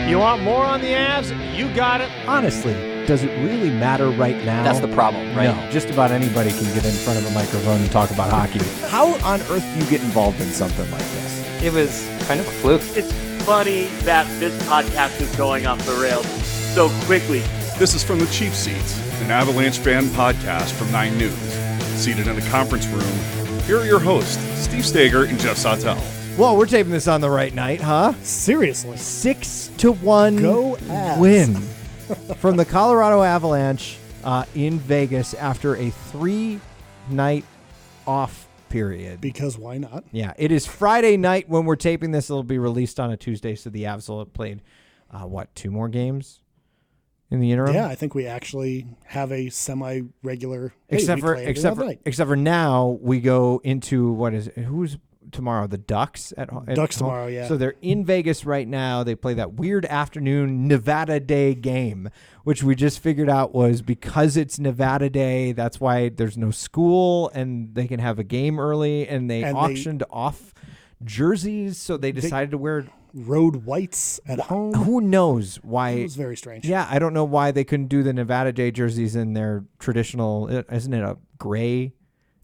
You want more on the Avs? You got it. Honestly, does it really matter right now? That's the problem, right? No, just about anybody can get in front of a microphone and talk about hockey. How on earth do you get involved in something like this? It was kind of a fluke. It's funny that this podcast is going off the rails so quickly. This is From the Cheap Seats, an Avalanche fan podcast from 9 News. Seated in a conference room, here are your hosts, Steve Staeger and Geoff Sawtell. Well, we're taping this on the right night, huh? Seriously. 6-1 Go Avs. win from the Colorado Avalanche in Vegas after a 3-night off period. Because why not? Yeah, it is Friday night when we're taping this. It'll be released on a Tuesday, so the Avs will have played, 2 more games in the interim? Yeah, I think we actually have a semi-regular. Except for now, we go into who's tomorrow? The Ducks at Ducks home. tomorrow, yeah. So they're in Vegas right now. They play that weird afternoon Nevada Day game, which we just figured out was because it's Nevada Day. That's why there's no school and they can have a game early. And they auctioned off jerseys, so they decided to wear road whites at home. Who knows why? It was very strange. Yeah, I don't know why they couldn't do the Nevada Day jerseys in their traditional. Isn't it a gray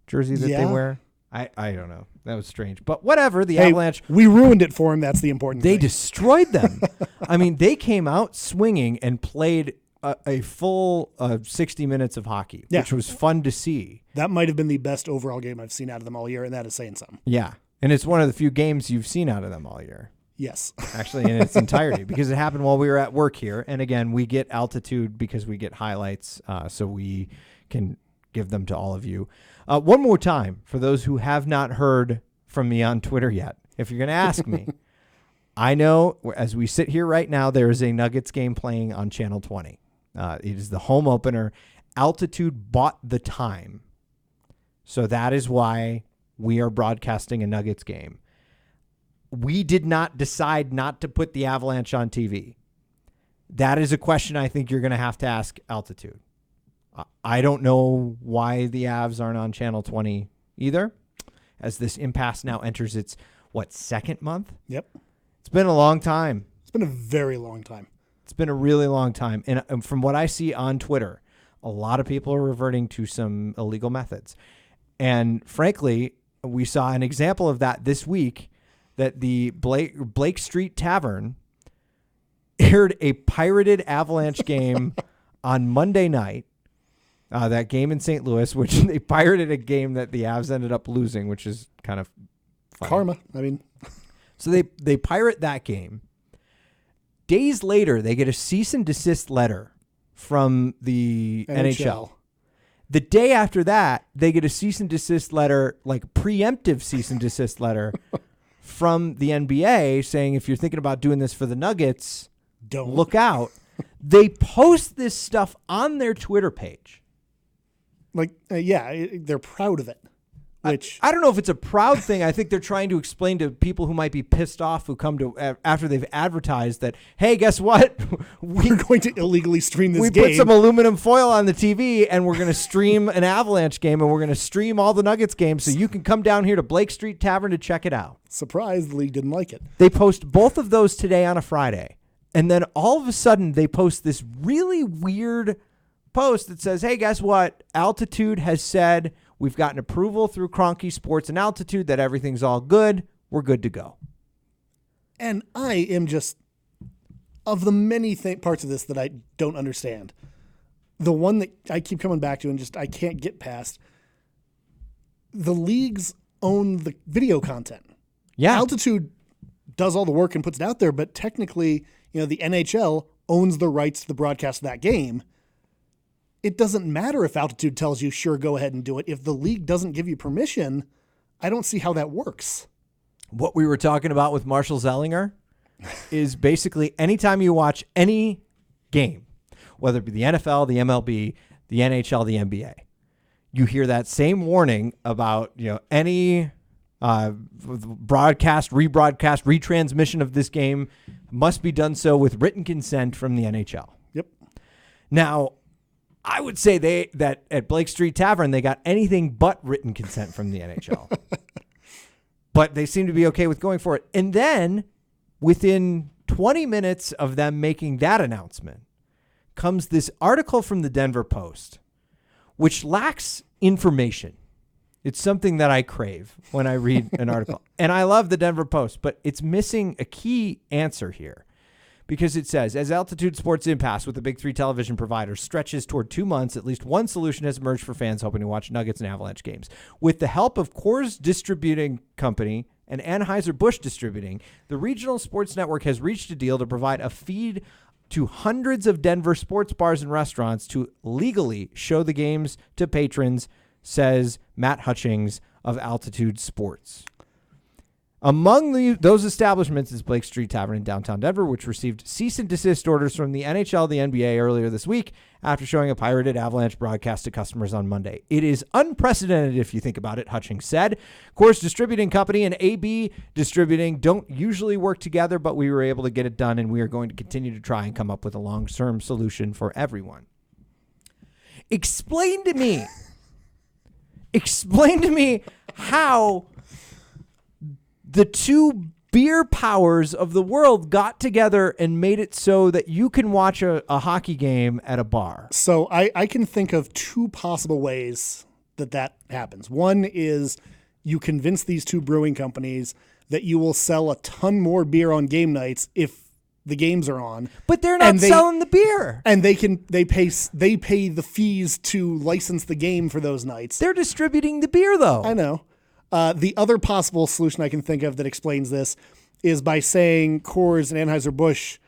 jersey that they wear? I don't know. That was strange. But whatever, the Avalanche. We ruined it for them. That's the important thing. They destroyed them. I mean, they came out swinging and played a full 60 minutes of hockey, which was fun to see. That might have been the best overall game I've seen out of them all year, and that is saying something. Yeah, and it's one of the few games you've seen out of them all year. Yes. Actually, in its entirety, because it happened while we were at work here. And again, we get altitude because we get highlights, so we can give them to all of you. One more time, for those who have not heard from me on Twitter yet, if you're going to ask me, I know as we sit here right now, there is a Nuggets game playing on Channel 20. It is the home opener. Altitude bought the time. So that is why we are broadcasting a Nuggets game. We did not decide not to put the Avalanche on TV. That is a question I think you're going to have to ask Altitude. I don't know why the Avs aren't on Channel 20 either, as this impasse now enters its, second month? Yep. It's been a long time. It's been a very long time. It's been a really long time. And from what I see on Twitter, a lot of people are reverting to some illegal methods. And frankly, we saw an example of that this week, that the Blake Street Tavern aired a pirated Avalanche game on Monday night. That game in St. Louis, which they pirated a game that the Avs ended up losing, which is kind of funny. Karma. I mean, so they pirate that game. Days later, they get a cease and desist letter from the NHL. The day after that, they get a cease and desist letter, like preemptive cease and desist letter from the NBA saying, if you're thinking about doing this for the Nuggets, don't look out. They post this stuff on their Twitter page. They're proud of it. Which I don't know if it's a proud thing. I think they're trying to explain to people who might be pissed off who come to after they've advertised that, hey, guess what? We're going to illegally stream this game. We put some aluminum foil on the TV and we're going to stream an Avalanche game and we're going to stream all the Nuggets games so you can come down here to Blake Street Tavern to check it out. Surprise, the league didn't like it. They post both of those today on a Friday. And then all of a sudden they post this really weird post that says, hey, guess what? Altitude has said we've gotten approval through Kroenke Sports and Altitude that everything's all good. We're good to go. And I am just, of the many parts of this that I don't understand, the one that I keep coming back to and just I can't get past, the leagues own the video content. Yeah. Altitude does all the work and puts it out there, but technically, the NHL owns the rights to the broadcast of that game. It doesn't matter if Altitude tells you, sure, go ahead and do it. If the league doesn't give you permission, I don't see how that works. What we were talking about with Marshall Zellinger is basically anytime you watch any game, whether it be the NFL, the MLB, the NHL, the NBA, you hear that same warning about, any broadcast, rebroadcast, retransmission of this game must be done so with written consent from the NHL. Yep. Now, I would say that at Blake Street Tavern, they got anything but written consent from the NHL. But they seem to be okay with going for it. And then within 20 minutes of them making that announcement comes this article from the Denver Post, which lacks information. It's something that I crave when I read an article. And I love the Denver Post, but it's missing a key answer here. Because it says, as Altitude Sports' impasse with the big three television providers stretches toward 2 months, at least one solution has emerged for fans hoping to watch Nuggets and Avalanche games. With the help of Coors Distributing Company and Anheuser-Busch Distributing, the regional sports network has reached a deal to provide a feed to hundreds of Denver sports bars and restaurants to legally show the games to patrons, says Matt Hutchings of Altitude Sports. Among those establishments is Blake Street Tavern in downtown Denver, which received cease and desist orders from the NHL, the NBA earlier this week after showing a pirated Avalanche broadcast to customers on Monday. It is unprecedented if you think about it, Hutchings said. Coors Distributing Company and AB Distributing don't usually work together, but we were able to get it done, and we are going to continue to try and come up with a long-term solution for everyone. Explain to me how the two beer powers of the world got together and made it so that you can watch a hockey game at a bar. So I can think of two possible ways that happens. One is you convince these two brewing companies that you will sell a ton more beer on game nights if the games are on. But they're not selling the beer. And they pay the fees to license the game for those nights. They're distributing the beer though. I know. The other possible solution I can think of that explains this is by saying Coors and Anheuser-Busch,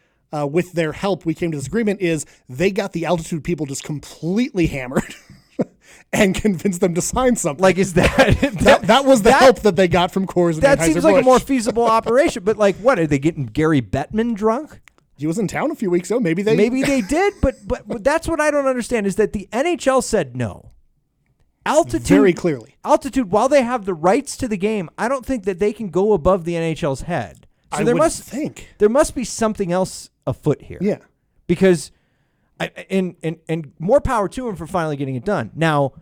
with their help, we came to this agreement, is they got the Altitude people just completely hammered and convinced them to sign something. Like, is that was the help that they got from Coors and Anheuser-Busch. That seems like a more feasible operation. But like, what, are they getting Gary Bettman drunk? He was in town a few weeks ago. Maybe they did, but that's what I don't understand is that the NHL said no. Altitude, very clearly. Altitude, while they have the rights to the game, I don't think that they can go above the NHL's head. So I would think there must be something else afoot here. Yeah, because and more power to him for finally getting it done. Now,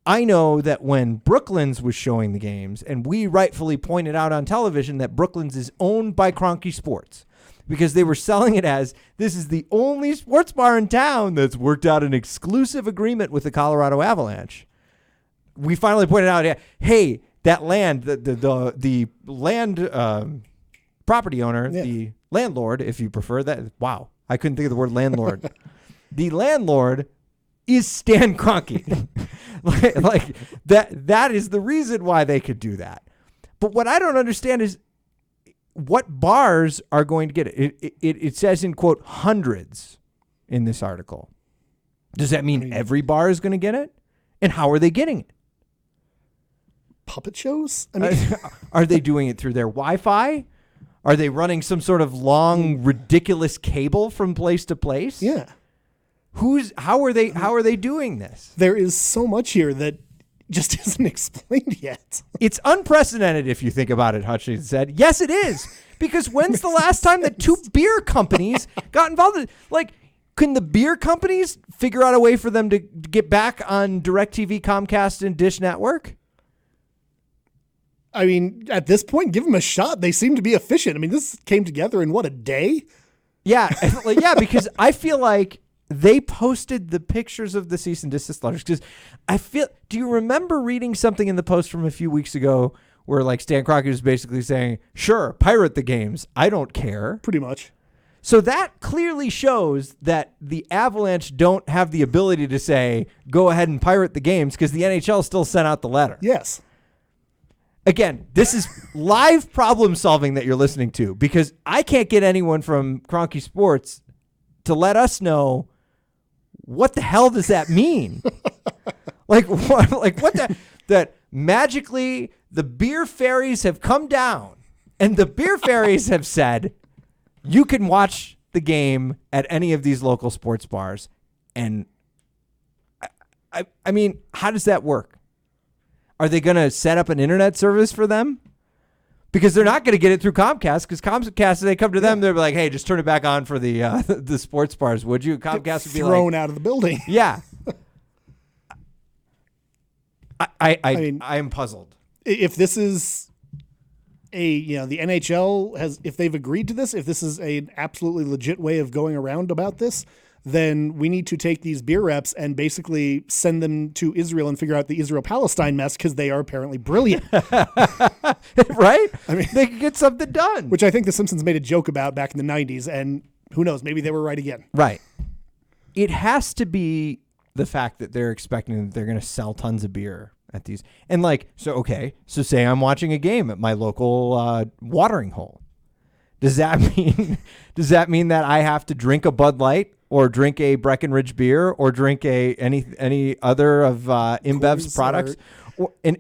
I know that when Brooklands was showing the games, and we rightfully pointed out on television that Brooklands is owned by Kroenke Sports, because they were selling it as this is the only sports bar in town that's worked out an exclusive agreement with the Colorado Avalanche. We finally pointed out, hey, that land, the land property owner, the landlord, if you prefer that. Wow, I couldn't think of the word landlord. The landlord is Stan Kroenke. like that is the reason why they could do that. But what I don't understand is what bars are going to get it? It says in quote hundreds in this article. Does that mean every bar is going to get it? And how are they getting it? Puppet shows? I mean, are they doing it through their Wi-Fi? Are they running some sort of long, ridiculous cable from place to place? Yeah. How are they doing this? There is so much here that just isn't explained yet. It's unprecedented if you think about it, Hutchins said. Yes, it is. Because when's the last time that two beer companies got involved? Like, can the beer companies figure out a way for them to get back on DirecTV, Comcast, and Dish Network? I mean, at this point, give them a shot. They seem to be efficient. I mean, this came together in, what, a day? Yeah, yeah, because I feel like they posted the pictures of the cease and desist letters because do you remember reading something in the Post from a few weeks ago where like Stan Kroenke was basically saying, sure, pirate the games. I don't care. Pretty much. So that clearly shows that the Avalanche don't have the ability to say, go ahead and pirate the games because the NHL still sent out the letter. Yes. Again, this is live problem solving that you're listening to because I can't get anyone from Kroenke Sports to let us know what the hell does that mean? Like what that magically the beer fairies have come down and the beer fairies have said you can watch the game at any of these local sports bars. And I mean, how does that work? Are they going to set up an internet service for them? Because they're not going to get it through Comcast. Because Comcast, they come to them, they're like, "Hey, just turn it back on for the sports bars, would you?" Comcast would be thrown out of the building. Yeah. I am puzzled. If this is the NHL has, if they've agreed to this, if this is an absolutely legit way of going around about this, then we need to take these beer reps and basically send them to Israel and figure out the Israel-Palestine mess because they are apparently brilliant. Right? I mean, they could get something done. Which I think The Simpsons made a joke about back in the 90s, and who knows, maybe they were right again. Right. It has to be the fact that they're expecting that they're going to sell tons of beer at these. And so say I'm watching a game at my local watering hole. Does that mean that I have to drink a Bud Light or drink a Breckenridge beer or drink any other of InBev's products? And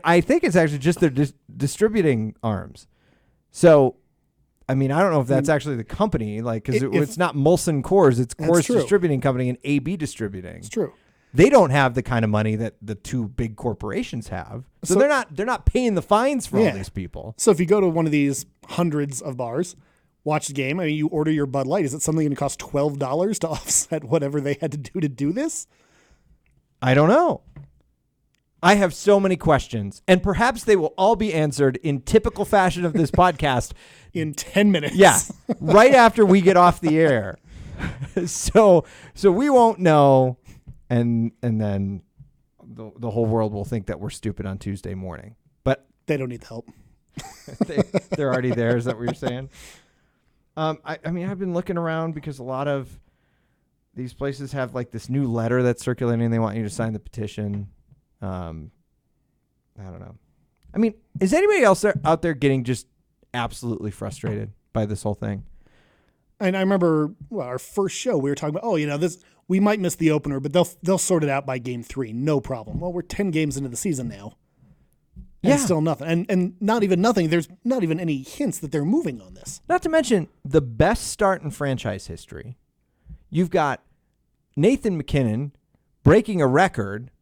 I think it's actually just their distributing arms. So, I mean, I don't know if that's actually the company, because it's not Molson Coors, it's Coors Distributing Company and AB Distributing. It's true. They don't have the kind of money that the two big corporations have. So they're not paying the fines for all these people. So if you go to one of these hundreds of bars, watch the game, I mean, you order your Bud Light, is it something going to cost $12 to offset whatever they had to do this? I don't know. I have so many questions, and perhaps they will all be answered in typical fashion of this podcast in 10 minutes. Yeah, right after we get off the air. So we won't know, and then the whole world will think that we're stupid on Tuesday morning. But they don't need the help. They're already there. Is that what you're saying? I mean, I've been looking around because a lot of these places have this new letter that's circulating. They want you to sign the petition. I don't know. I mean, is anybody else out there getting just absolutely frustrated by this whole thing? And I remember our first show, we were talking about, this, we might miss the opener, but they'll sort it out by game 3. No problem. Well, we're 10 games into the season now. And still nothing. And not even nothing. There's not even any hints that they're moving on this. Not to mention the best start in franchise history. You've got Nathan McKinnon breaking a record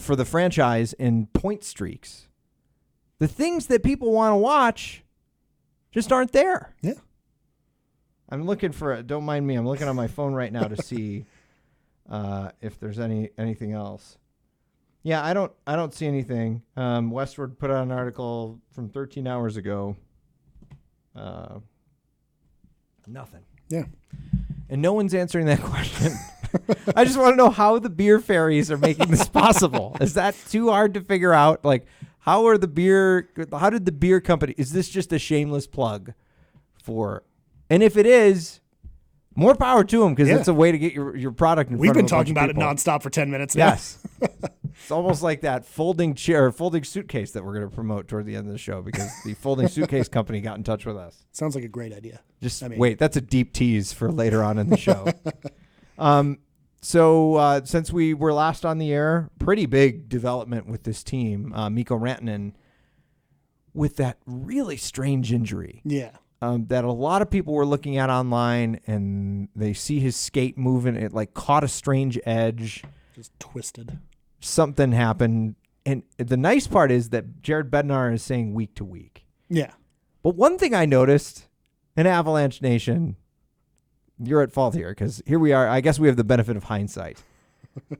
for the franchise in point streaks. The things that people want to watch just aren't there. Yeah. I'm looking for don't mind me. I'm looking on my phone right now to see if there's anything else. Yeah, I don't see anything. Westward put out an article from 13 hours ago. Nothing. Yeah. And no one's answering that question. I just want to know how the beer fairies are making this possible. Is that too hard to figure out? How did the beer company, is this just a shameless plug for, and if it is, more power to them, because it's a way to get your product in front of a bunch of people. We've been talking about it nonstop for 10 minutes now. Yes. It's almost like that folding chair, folding suitcase that we're going to promote toward the end of the show, because the folding suitcase company got in touch with us. Sounds like a great idea. Wait, that's a deep tease for later on in the show. So since we were last on the air, pretty big development with this team. Mikko Rantanen with that really strange injury. Yeah. That a lot of people were looking at online, and they see his skate moving. It caught a strange edge. Just twisted. Something happened. And the nice part is that Jared Bednar is saying week to week. Yeah. But one thing I noticed in Avalanche Nation, you're at fault here, because here we are. I guess we have the benefit of hindsight.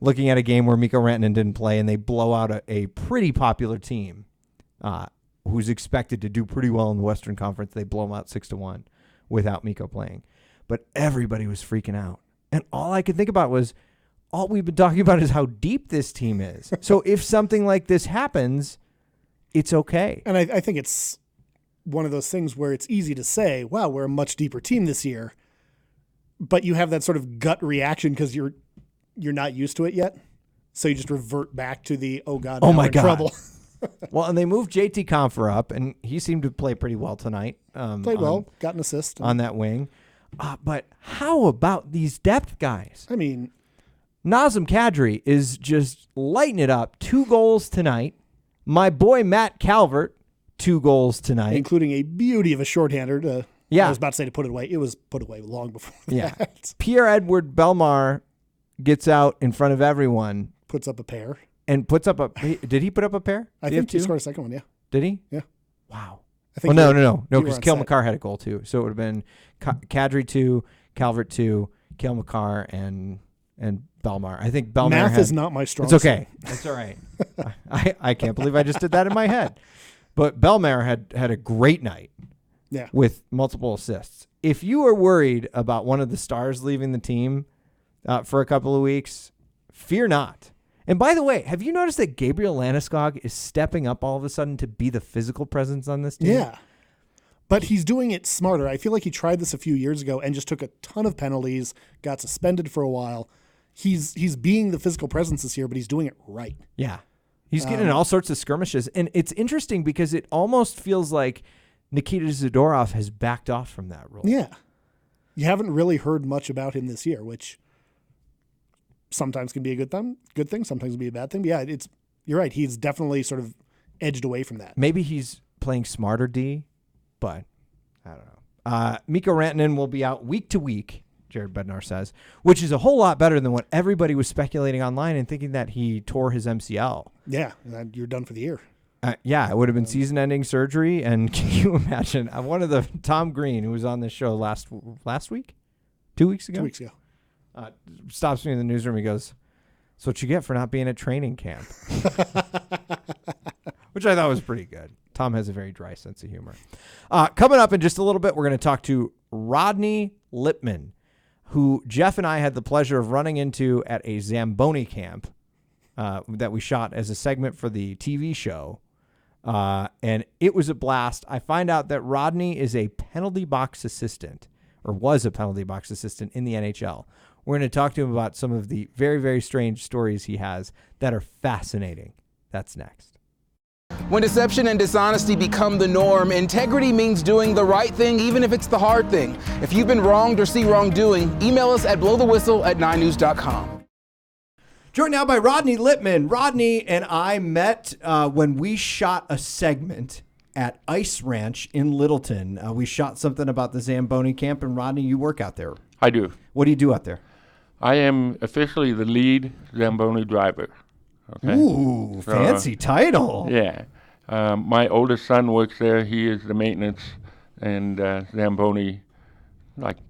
Looking at a game where Mikko Rantanen didn't play, and they blow out a pretty popular team who's expected to do pretty well in the Western Conference. They blow them out 6-1 without Mikko playing. But everybody was freaking out. And all I could think about was, all we've been talking about is how deep this team is. So if something like this happens, it's okay. And I think it's one of those things where it's easy to say, wow, we're a much deeper team this year. But you have that sort of gut reaction because you're not used to it yet. So you just revert back to the, oh God, now we're in trouble. Well, and they moved JT Compher up, and he seemed to play pretty well tonight. Played well, got an assist. On that wing. But how about these depth guys? I mean, Nazem Kadri is just lighting it up. 2 goals tonight. My boy Matt Calvert, 2 goals tonight. Including a beauty of a shorthander. I was about to say to put it away. It was put away long before that. Pierre-Edouard Bellemare gets out in front of everyone. Puts up a pair. And puts up a... Did he put up a pair? I think he scored a second one, yeah. Did he? Yeah. Wow. No, because Cale Makar had a goal too. So it would have been Kadri 2, Calvert 2, Cale Makar, and Bellemare. I think Bellemare is not my strong It's okay. It's all right. I can't believe I just did that in my head. But Bellemare had a great night. Yeah. With multiple assists. If you are worried about one of the stars leaving the team for a couple of weeks, fear not. And by the way, have you noticed that Gabriel Landeskog is stepping up all of a sudden to be the physical presence on this team? Yeah. But he's doing it smarter. I feel like he tried this a few years ago and just took a ton of penalties, got suspended for a while. He's being the physical presence this year, but he's doing it right. Yeah. He's getting in all sorts of skirmishes. And it's interesting because it almost feels like Nikita Zadorov has backed off from that role. Yeah. You haven't really heard much about him this year, which sometimes can be a good thing, sometimes can be a bad thing. But yeah, you're right. He's definitely sort of edged away from that. Maybe he's playing smarter D, but I don't know. Mikko Rantanen will be out week to week, Jared Bednar says, which is a whole lot better than what everybody was speculating online and thinking that he tore his MCL. Yeah, you're done for the year. Yeah, it would have been season-ending surgery. And can you imagine one of the Tom Green, who was on this show last week, 2 weeks ago? 2 weeks ago. Stops me in the newsroom. He goes, "That's what you get for not being at training camp," which I thought was pretty good. Tom has a very dry sense of humor. Coming up in just a little bit, we're going to talk to Rodney Lippman, who Jeff and I had the pleasure of running into at a Zamboni camp that we shot as a segment for the TV show. And it was a blast. I find out that Rodney is a penalty box assistant, or was a penalty box assistant in the NHL. We're going to talk to him about some of the very, very strange stories he has that are fascinating. That's next. When deception and dishonesty become the norm, integrity means doing the right thing, even if it's the hard thing. If you've been wronged or see wrongdoing, email us at blowthewhistle@9news.com. Joined now by Rodney Lippman. Rodney and I met when we shot a segment at Ice Ranch in Littleton. We shot something about the Zamboni camp, and Rodney, you work out there. I do. What do you do out there? I am officially the lead Zamboni driver. Okay? Ooh, fancy title. Yeah. My oldest son works there. He is the maintenance and Zamboni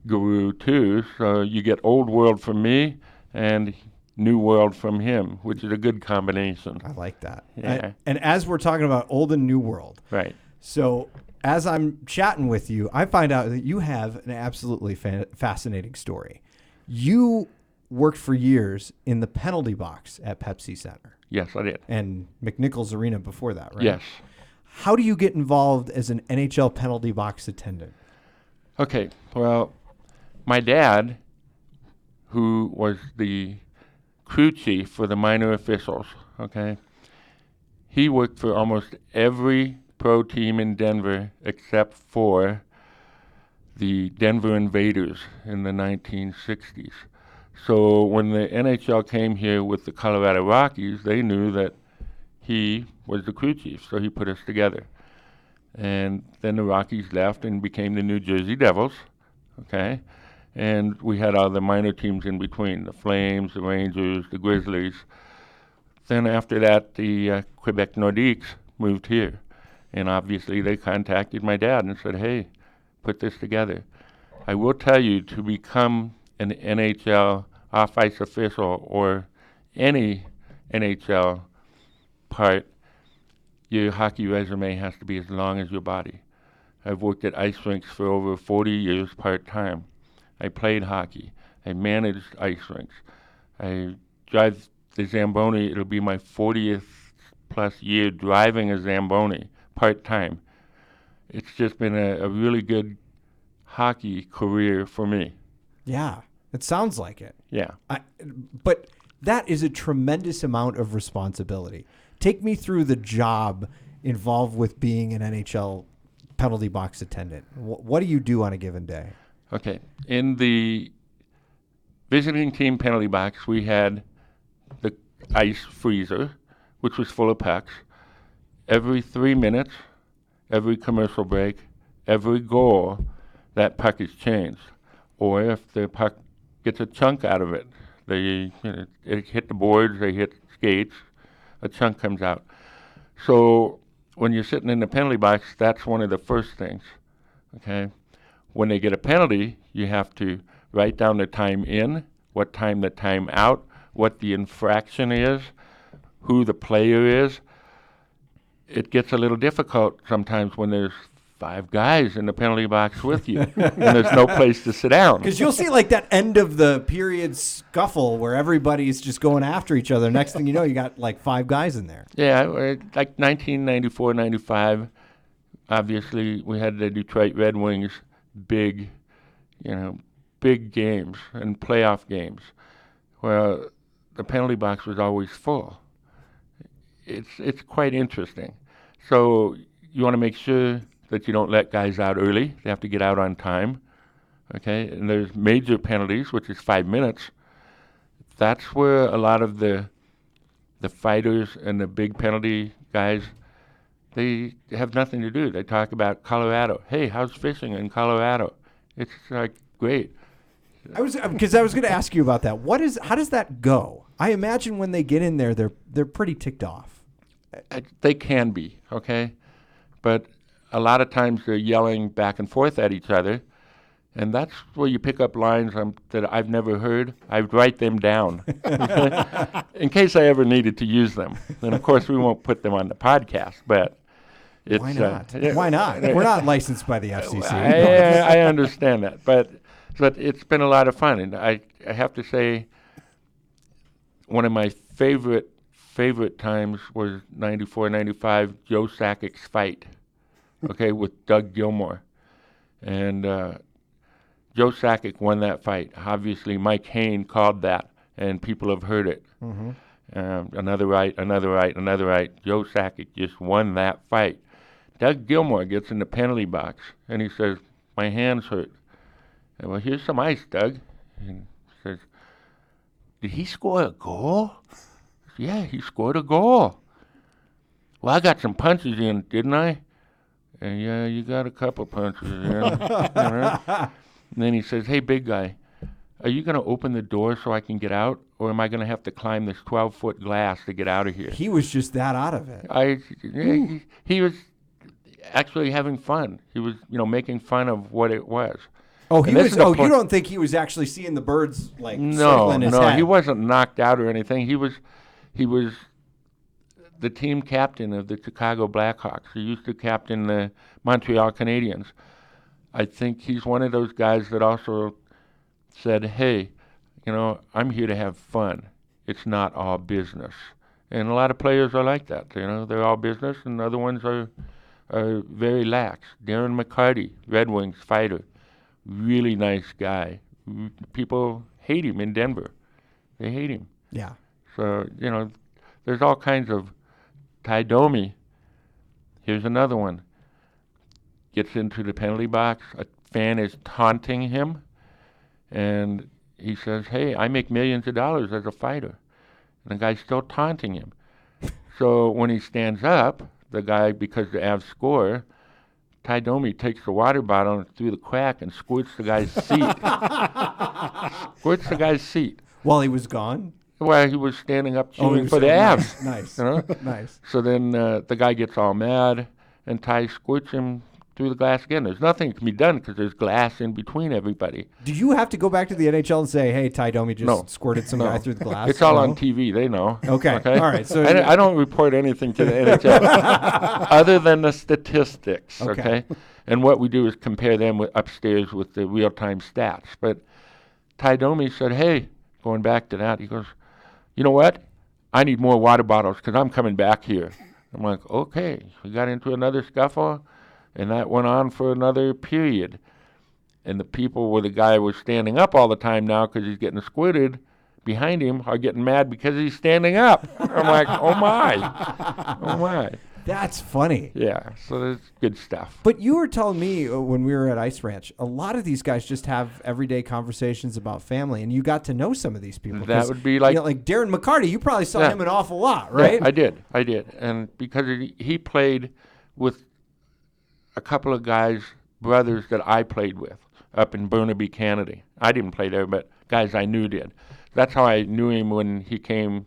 guru too. So you get old world from me and new world from him, which is a good combination. I like that. Yeah. And as we're talking about old and new world. Right. So as I'm chatting with you, I find out that you have an absolutely fascinating story. You worked for years in the penalty box at Pepsi Center. Yes, I did. And McNichols Arena before that, right? Yes. How do you get involved as an NHL penalty box attendant? Okay, well, my dad, who was the crew chief for the minor officials, okay, he worked for almost every pro team in Denver except for the Denver Invaders in the 1960s. So when the NHL came here with the Colorado Rockies, they knew that he was the crew chief, so he put us together. And then the Rockies left and became the New Jersey Devils, okay? And we had all the minor teams in between, the Flames, the Rangers, the Grizzlies. Then after that, the Quebec Nordiques moved here. And obviously they contacted my dad and said, hey, put this together. I will tell you, to become an NHL off-ice official or any NHL part, your hockey resume has to be as long as your body. I've worked at ice rinks for over 40 years part-time. I played hockey. I managed ice rinks. I drive the Zamboni. It'll be my 40th plus year driving a Zamboni part-time. It's just been a really good hockey career for me. Yeah, it sounds like it. Yeah. But that is a tremendous amount of responsibility. Take me through the job involved with being an NHL penalty box attendant. What do you do on a given day? Okay. In the visiting team penalty box, we had the ice freezer, which was full of pucks. Every 3 minutes, every commercial break, every goal, that puck is changed. Or if the puck gets a chunk out of it, it hit the boards, they hit skates, a chunk comes out. So when you're sitting in the penalty box, that's one of the first things, okay? When they get a penalty, you have to write down the time in, what time the time out, what the infraction is, who the player is. it gets a little difficult sometimes when there's 5 guys in the penalty box with you, and there's no place to sit down. Because you'll see like that end of the period scuffle where everybody's just going after each other. Next thing you know, you got like 5 guys in there. Yeah, like 1994, 95, obviously we had the Detroit Red Wings big games and playoff games where the penalty box was always full. It's quite interesting. So you want to make sure that you don't let guys out early. They have to get out on time. Okay, and there's major penalties, which is 5 minutes. That's where a lot of the fighters and the big penalty guys, they have nothing to do. They talk about Colorado. Hey, how's fishing in Colorado? It's like great. I was going to ask you about that. How does that go? I imagine when they get in there, they're pretty ticked off. They can be, okay, but a lot of times they're yelling back and forth at each other, and that's where you pick up lines that I've never heard. I write them down in case I ever needed to use them. And of course, we won't put them on the podcast, but it's why not? Why not? We're not licensed by the FCC. I understand that, but it's been a lot of fun, and I have to say, one of my favorite times was 94, 95, Joe Sakic's fight, okay, with Doug Gilmour. And Joe Sakic won that fight. Obviously, Mike Hayne called that, and people have heard it. Mm-hmm. Another right. Joe Sakic just won that fight. Doug Gilmour gets in the penalty box, and he says, my hands hurt. And, well, here's some ice, Doug. And he says, did he score a goal? Yeah, he scored a goal. Well, I got some punches in, didn't I? And yeah, you got a couple punches in. And then he says, hey, big guy, are you going to open the door so I can get out? Or am I going to have to climb this 12-foot glass to get out of here? He was just that out of it. He was actually having fun. He was, making fun of what it was. Oh, he was. Oh, you don't think he was actually seeing the birds circling his head? No, he wasn't knocked out or anything. He was the team captain of the Chicago Blackhawks. He used to captain the Montreal Canadiens. I think he's one of those guys that also said, hey, I'm here to have fun. It's not all business. And a lot of players are like that. They're all business, and other ones are very lax. Darren McCarty, Red Wings fighter, really nice guy. People hate him in Denver. They hate him. Yeah. So, there's all kinds of. Ty Domi, here's another one. Gets into the penalty box. A fan is taunting him, and he says, hey, I make millions of dollars as a fighter. And the guy's still taunting him. So when he stands up, the guy, because the Avs score, Ty Domi takes the water bottle through the crack and squirts the guy's seat. While he was gone? Well, he was standing up cheering for the Avs. Nice. Nice. So then the guy gets all mad, and Ty squirts him through the glass again. There's nothing that can be done because there's glass in between everybody. Do you have to go back to the NHL and say, hey, Ty Domi just squirted some guy through the glass? It's all on TV. They know. Okay. All right. So I don't report anything to the NHL other than the statistics, okay? And what we do is compare them upstairs with the real-time stats. But Ty Domi said, hey, going back to that, he goes, you know what? I need more water bottles because I'm coming back here. I'm like, okay. We got into another scuffle, and that went on for another period. And the people where the guy was standing up all the time now because he's getting squirted behind him are getting mad because he's standing up. I'm like, oh, my. That's funny. Yeah, so that's good stuff. But you were telling me when we were at Ice Ranch, a lot of these guys just have everyday conversations about family, and you got to know some of these people. That would be like... like Darren McCarty, you probably saw him an awful lot, right? Yeah, I did. And because he played with a couple of guys, brothers that I played with up in Burnaby, Canada. I didn't play there, but guys I knew did. That's how I knew him when he came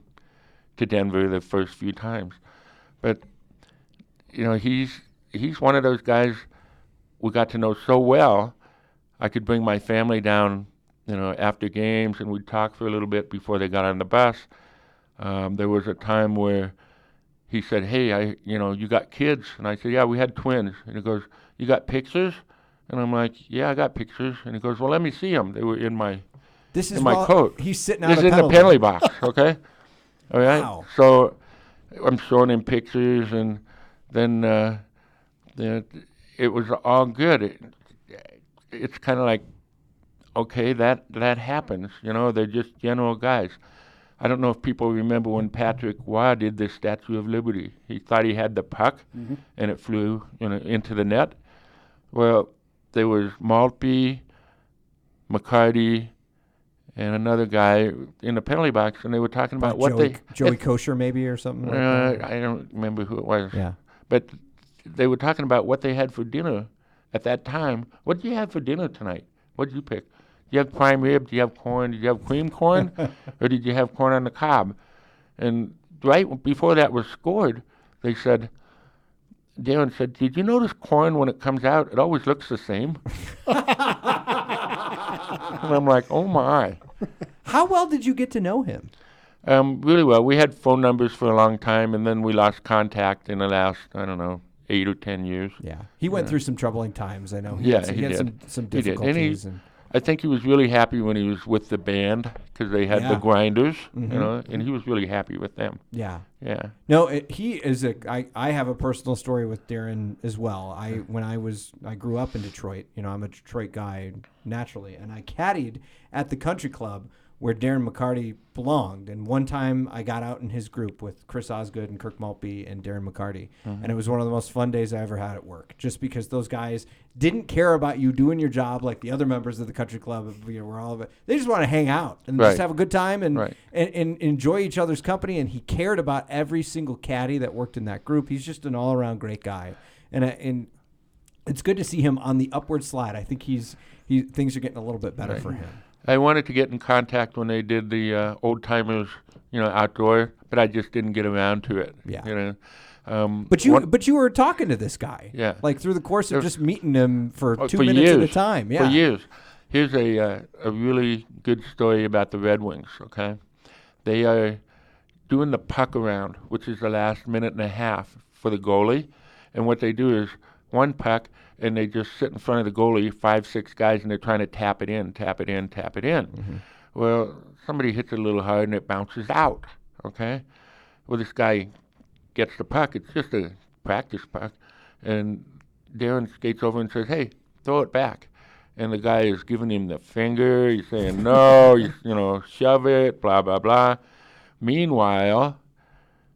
to Denver the first few times. But... he's one of those guys we got to know so well. I could bring my family down, after games, and we'd talk for a little bit before they got on the bus. There was a time where he said, hey, you got kids? And I said, yeah, we had twins. And he goes, you got pictures? And I'm like, yeah, I got pictures. And he goes, well, let me see them. They were in my coat. He's sitting out This is in the penalty box, okay? All right? Wow. So I'm showing him pictures, and then it was all good. It's kind of like, okay, that happens. They're just general guys. I don't know if people remember when Patrick Waugh did the Statue of Liberty. He thought he had the puck, and it flew into the net. Well, there was Maltby, McCarty, and another guy in the penalty box, and they were talking about Joey Kosher maybe or something like that. I don't remember who it was. Yeah. But they were talking about what they had for dinner at that time. What did you have for dinner tonight? What did you pick? Did you have prime rib? Did you have corn? Did you have cream corn? Or did you have corn on the cob? And right before that was scored, they said, Darren said, did you notice corn when it comes out? It always looks the same. And I'm like, oh my. How well did you get to know him? Really well. We had phone numbers for a long time, and then we lost contact in the last, 8 or 10 years. Yeah. He went through some troubling times, I know. He had did. some He did. difficulties. And I think he was really happy when he was with the band because they had the Grinders, and he was really happy with them. Yeah. Yeah. No, he is I have a personal story with Darren as well. I grew up in Detroit. I'm a Detroit guy naturally, and I caddied at the country club where Darren McCarty belonged. And one time I got out in his group with Chris Osgood and Kirk Maltby and Darren McCarty. And it was one of the most fun days I ever had at work, just because those guys didn't care about you doing your job like the other members of the country club. We're all of it. They just want to hang out and just have a good time and enjoy each other's company. And he cared about every single caddy that worked in that group. He's just an all-around great guy. And it's good to see him on the upward slide. I think things are getting a little bit better for him. I wanted to get in contact when they did the old timers, outdoor, but I just didn't get around to it. Yeah. But you were talking to this guy. Yeah. Like through the course of just meeting him for 2 for minutes years, at a time. Yeah. For years. Here's a really good story about the Red Wings. Okay, they are doing the puck around, which is the last minute and a half for the goalie, and what they do is one puck, and they just sit in front of the goalie, 5-6 guys, and they're trying to tap it in. Well, somebody hits it a little hard, and it bounces out, okay? Well, this guy gets the puck. It's just a practice puck. And Darren skates over and says, hey, throw it back. And the guy is giving him the finger. He's saying, no, shove it, blah, blah, blah. Meanwhile,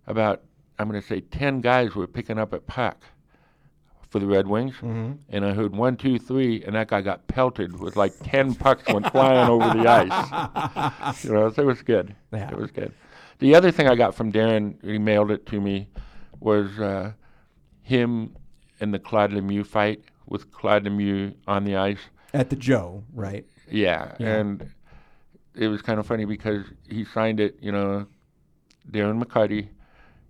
about, 10 guys were picking up a puck for the Red Wings, and I heard 1, 2, 3, and that guy got pelted with like 10 pucks went flying over the ice. So it was good. Yeah. It was good. The other thing I got from Darren, he mailed it to me, was him and the Claude Lemieux fight with Claude Lemieux on the ice. At the Joe, right? Yeah, and it was kind of funny because he signed it, Darren McCarty,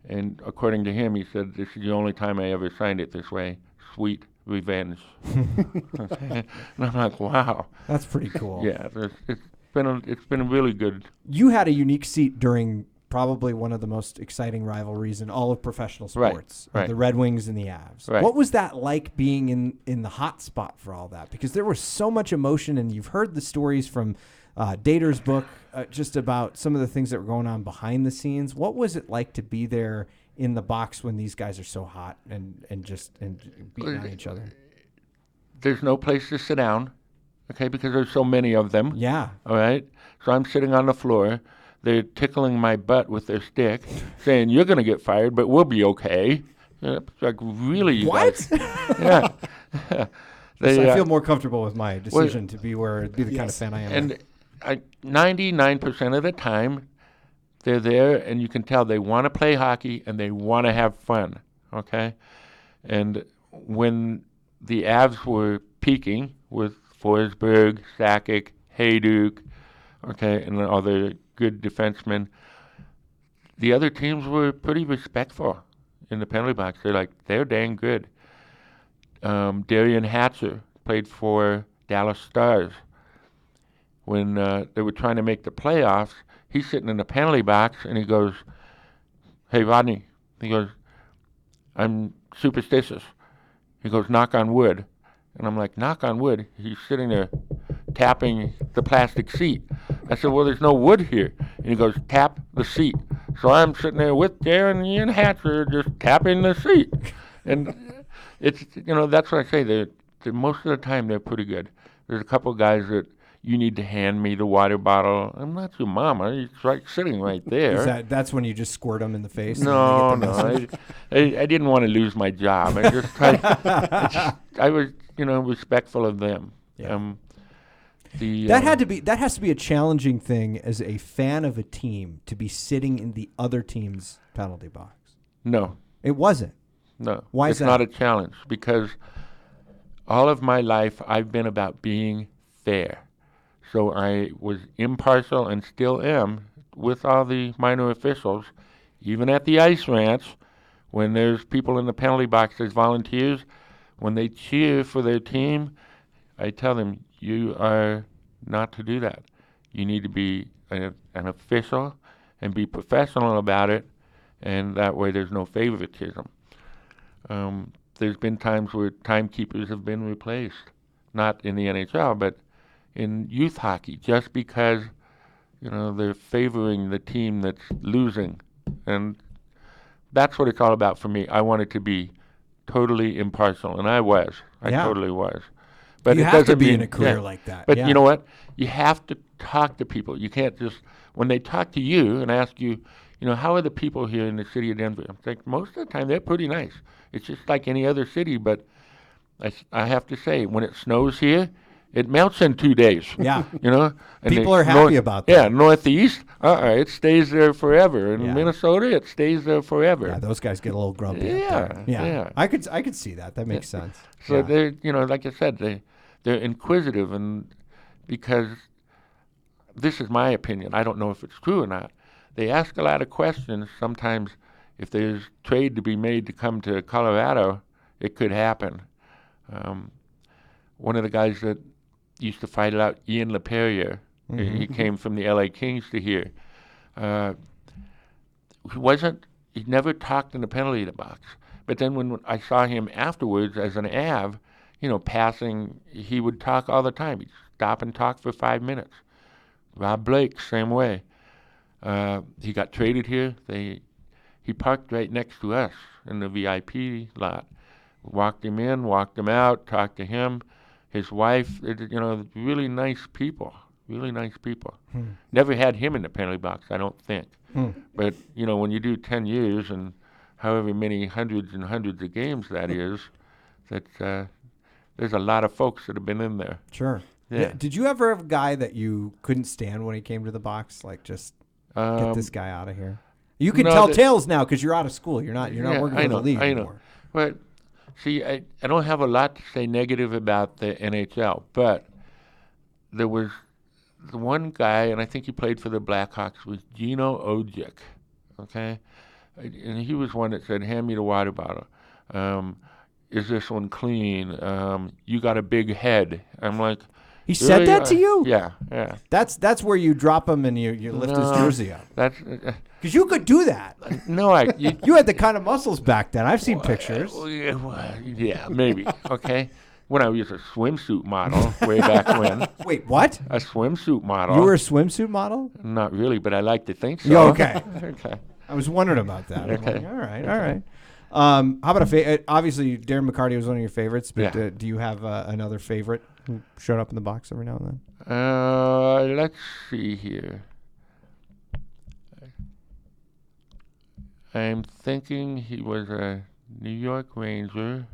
and according to him, he said, this is the only time I ever signed it this way. Sweet revenge. And I'm like, wow. That's pretty cool. Yeah, it's been really good. You had a unique seat during probably one of the most exciting rivalries in all of professional sports, right. The Red Wings and the Avs. Right. What was that like being in the hot spot for all that? Because there was so much emotion, and you've heard the stories from Dater's book just about some of the things that were going on behind the scenes. What was it like to be there in the box when these guys are so hot and beating on each other? There's no place to sit down, okay, because there's so many of them. Yeah. All right? So I'm sitting on the floor. They're tickling my butt with their stick, saying, you're going to get fired, but we'll be okay. It's like, really, you what? guys? Yeah. I feel more comfortable with my decision to be the kind of fan I am. And 99% of the time, they're there, and you can tell they want to play hockey and they want to have fun, okay? And when the Avs were peaking with Forsberg, Sakic, Hayduk, okay, and other good defensemen, the other teams were pretty respectful in the penalty box. They're dang good. Darian Hatcher played for Dallas Stars. When they were trying to make the playoffs, he's sitting in the penalty box, and he goes, hey, Rodney, He goes, I'm superstitious. He goes, knock on wood. And I'm like, knock on wood? He's sitting there tapping the plastic seat. I said, well, there's no wood here. And he goes, tap the seat. So I'm sitting there with Darren and Hatcher just tapping the seat. And it's, that's what I say. They're most of the time, they're pretty good. There's a couple of guys that you need to hand me the water bottle. I'm not your mama. It's right sitting right there. That's when you just squirt them in the face? No. I didn't want to lose my job. I just tried. I was, respectful of them. Yeah. That has to be a challenging thing as a fan of a team to be sitting in the other team's penalty box. No. It wasn't. No. Why is that? It's not a challenge because all of my life I've been about being fair. So I was impartial and still am with all the minor officials, even at the ice ranch, when there's people in the penalty box, there's volunteers. When they cheer for their team, I tell them, you are not to do that. You need to be an official and be professional about it, and that way there's no favoritism. There's been times where timekeepers have been replaced, not in the NHL, but in youth hockey, just because, they're favoring the team that's losing. And that's what it's all about for me. I wanted to be totally impartial, and I was. I totally was. But you it have to doesn't be mean, in a career like that. But you know what? You have to talk to people. You can't just, when they talk to you and ask you, how are the people here in the city of Denver? I'm like, most of the time they're pretty nice. It's just like any other city, but I have to say, when it snows here, it melts in 2 days. Yeah. And people are happy about that. Yeah, Northeast, it stays there forever. In Minnesota, it stays there forever. Yeah, those guys get a little grumpy. Yeah. I could see that. That makes sense. So they're, like I said, they're inquisitive, and because this is my opinion, I don't know if it's true or not. They ask a lot of questions. Sometimes, if there's trade to be made to come to Colorado, it could happen. One of the guys that used to fight it out, Ian LePerrier, he came from the LA Kings to here. He never talked in the penalty box. But then when I saw him afterwards as an Av, passing, he would talk all the time. He'd stop and talk for 5 minutes. Rob Blake, same way. He got traded here. He parked right next to us in the VIP lot. Walked him in, walked him out, talked to him, his wife, really nice people. Never had him in the penalty box, I don't think. But, when you do 10 years and however many hundreds and hundreds of games that is, there's a lot of folks that have been in there. Sure. Yeah. Did you ever have a guy that you couldn't stand when he came to the box? Like, just get this guy out of here? You can tell tales now because you're out of school. You're not working for the league anymore. But see, I don't have a lot to say negative about the NHL, but there was the one guy, and I think he played for the Blackhawks, was Gino Ojic, okay? And he was one that said, hand me the water bottle. Is this one clean? You got a big head. I'm like... He said that to you? Yeah. That's where you drop him and you lift his jersey up. That's... Because you could do that. No, you had the kind of muscles back then. I've seen pictures. Yeah, maybe. Okay. When I was a swimsuit model way back when. Wait, what? A swimsuit model. You were a swimsuit model? Not really, but I like to think so. Yeah, okay. Okay. I was wondering about that. Okay. Like, all right. How about obviously, Darren McCarty was one of your favorites, but do you have another favorite who showed up in the box every now and then? Let's see here. I'm thinking he was a New York Ranger.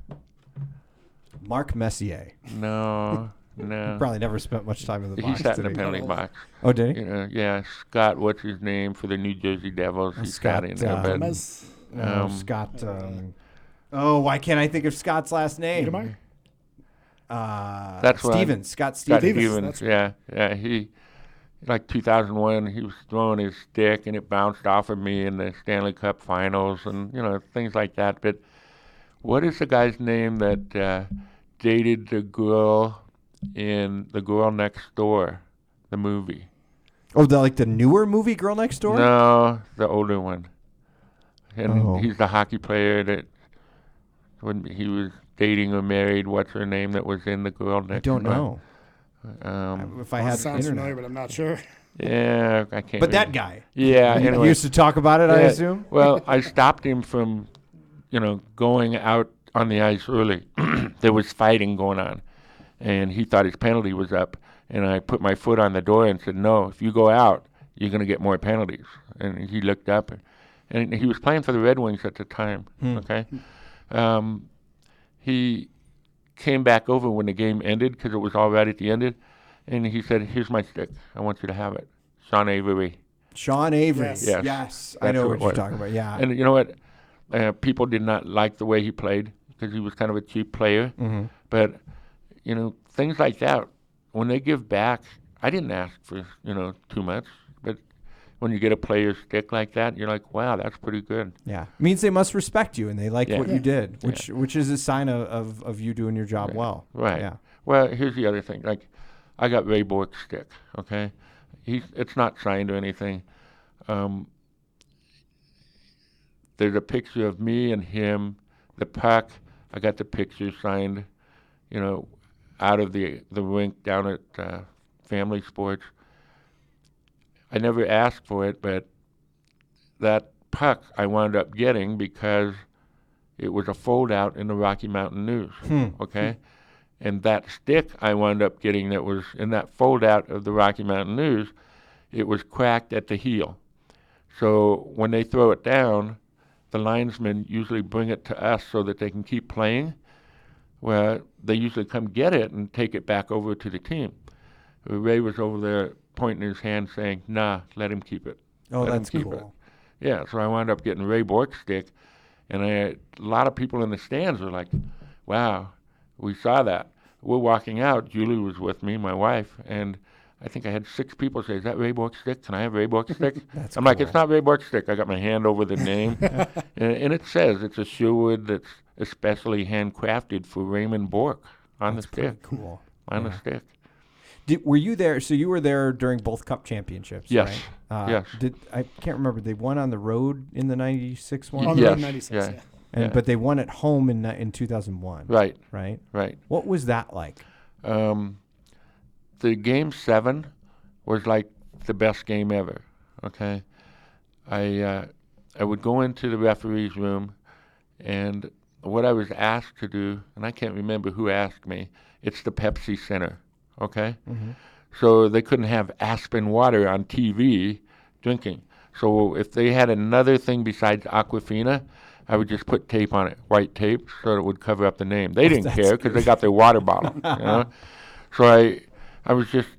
Mark Messier. No. He probably never spent much time in the box. He sat in the penalty box. Oh, did he? Yeah. Scott, what's his name for the New Jersey Devils? He Scott, got in there. Scott. Why can't I think of Scott's last name? That's Stevens. Scott Stevens. Yeah. He, like 2001, he was throwing his stick and it bounced off of me in the Stanley Cup Finals and things like that. But what is the guy's name that dated the girl in The Girl Next Door, the movie? Oh, the newer movie, Girl Next Door? No, the older one. and he's the hockey player that when he was dating or married, what's her name that was in The Girl Next I don't know. If I had Sounds internet. familiar, but I'm not sure. Yeah, I can't. But that remember. guy. Yeah, You anyway. used to talk about it, I Yeah, assume? Well, I stopped him from, going out on the ice early. There was fighting going on, and he thought his penalty was up. And I put my foot on the door and said, "No, if you go out, you're going to get more penalties." And he looked up, and he was playing for the Red Wings at the time. Okay, he came back over when the game ended because it was all right at the end. And he said, "Here's my stick. I want you to have it." Sean Avery. Sean Avery. Yes. Yes. I That's know who what it you're was. talking about. Yeah. And you know what? People did not like the way he played because he was kind of a cheap player. Mm-hmm. But, things like that, when they give back, I didn't ask for, too much. But when you get a player's stick like that, you're like, wow, that's pretty good. Yeah. Means they must respect you and they like Yeah. what you did, Yeah. which is a sign of you doing your job well. Right. Yeah. Well, here's the other thing. Like, I got Ray Bork's stick, okay? It's not signed or anything. There's a picture of me and him, the puck. I got the picture signed, out of the rink down at Family Sports. I never asked for it, but that puck I wound up getting because it was a fold-out in the Rocky Mountain News, okay? And that stick I wound up getting that was in that fold-out of the Rocky Mountain News, it was cracked at the heel. So when they throw it down, the linesmen usually bring it to us so that they can keep playing. Well, they usually come get it and take it back over to the team. Ray was over there pointing his hand saying, "Nah, let him keep it." Oh, Let him that's keep cool. it. Yeah, so I wound up getting Ray Bork's stick, and a lot of people in the stands were like, "Wow, we saw that." We're walking out. Julie was with me, my wife, and I think I had 6 people say, "Is that Ray Bork's stick? Can I have Ray Bork's stick?" That's I'm like, cool. "It's not Ray Bork's stick." I got my hand over the name, and it says it's a Sherwood that's especially handcrafted for Raymond Bork on That's the stick. pretty cool. On the stick. Were you there? So you were there during both Cup championships, Yes. right? Yes. I can't remember. They won on the road in the '96 one, On the Yes. road in 96, Yeah. yeah. Yeah. but they won at home in 2001. Right, Right. right. What was that like? The game 7 was like the best game ever. Okay, I would go into the referee's room, and what I was asked to do, and I can't remember who asked me. It's the Pepsi Center. Okay, so they couldn't have Aspen water on TV drinking. So if they had another thing besides Aquafina, I would just put tape on it, white tape, so it would cover up the name. They didn't care because they got their water bottle. So I was just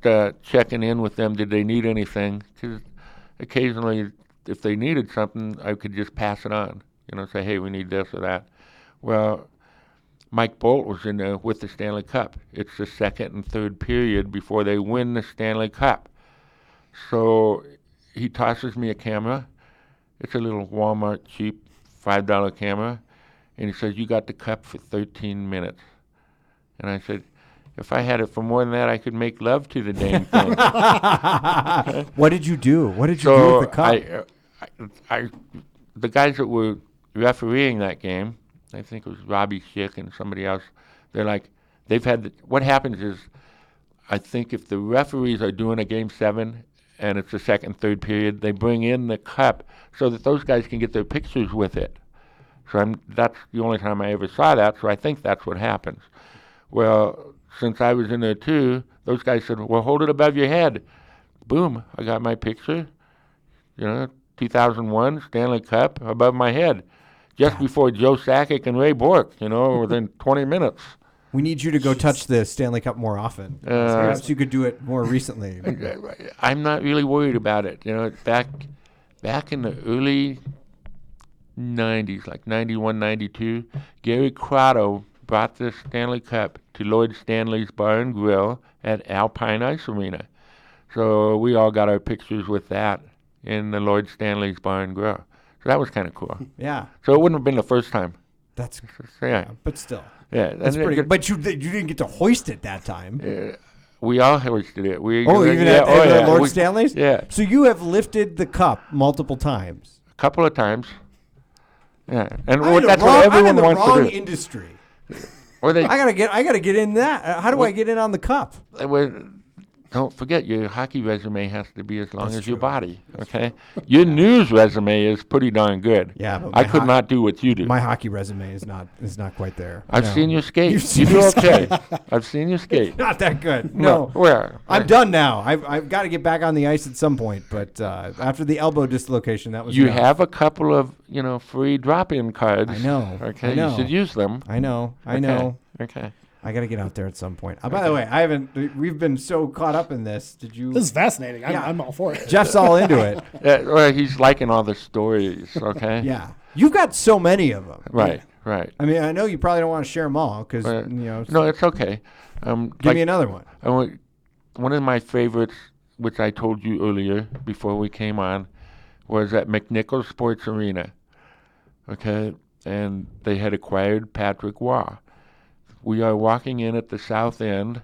checking in with them. Did they need anything? Because occasionally, if they needed something, I could just pass it on. Say, "Hey, we need this or that." Well, Mike Bolt was in there with the Stanley Cup. It's the second and third period before they win the Stanley Cup. So he tosses me a camera. It's a little Walmart cheap $5 camera. And he says, "You got the cup for 13 minutes. And I said, "If I had it for more than that, I could make love to the damn thing." What did you do? What did you do with the cup? The guys that were refereeing that game, I think it was Robbie Schick and somebody else, they're like, what happens is, I think if the referees are doing a game 7 and it's the second, third period, they bring in the cup so that those guys can get their pictures with it. So that's the only time I ever saw that, so I think that's what happens. Well, since I was in there too, those guys said, "Well, hold it above your head." Boom, I got my picture, 2001 Stanley Cup above my head. Just before Joe Sakic and Ray Bork, within 20 minutes. We need you to go touch the Stanley Cup more often. Perhaps you could do it more recently. I'm not really worried about it. Back in the early 90s, like 91, 92, Gary Crotto brought the Stanley Cup to Lloyd Stanley's Bar and Grill at Alpine Ice Arena. So we all got our pictures with that in the Lloyd Stanley's Bar and Grill. So that was kind of cool. Yeah. So it wouldn't have been the first time. That's Yeah. but still. Yeah. That's pretty good. But you didn't get to hoist it that time. We all hoisted it. Even at Lord Stanley's? Yeah. So you have lifted the cup multiple times. A couple of times. Yeah, and I'm in that's the what wrong, everyone I'm in the wants wrong to do. industry. Or they, I gotta get in that. How do I get in on the cup? don't forget, your hockey resume has to be as long as your body. Okay, your news resume is pretty darn good. Yeah, but I could not do what you do. My hockey resume is not quite there. I've No. seen you skate. You've seen You do me okay. I've seen you skate. Not that good. No. Where? I'm done now. I've got to get back on the ice at some point. But after the elbow dislocation, that was You enough. have a couple of free drop-in cards. I know. Okay, I know. you should use them. I know. Okay. I got to get out there at some point. By the way, we've been so caught up in this. Did you? This is fascinating. Yeah. I'm all for it. Jeff's all into it. Well, he's liking all the stories. Okay. Yeah. You've got so many of them. Right. I mean, I know you probably don't want to share them all because, No, it's okay. give me another one. One of my favorites, which I told you earlier before we came on, was at McNichols Sports Arena. Okay. And they had acquired Patrick Waugh. We are walking in at the south end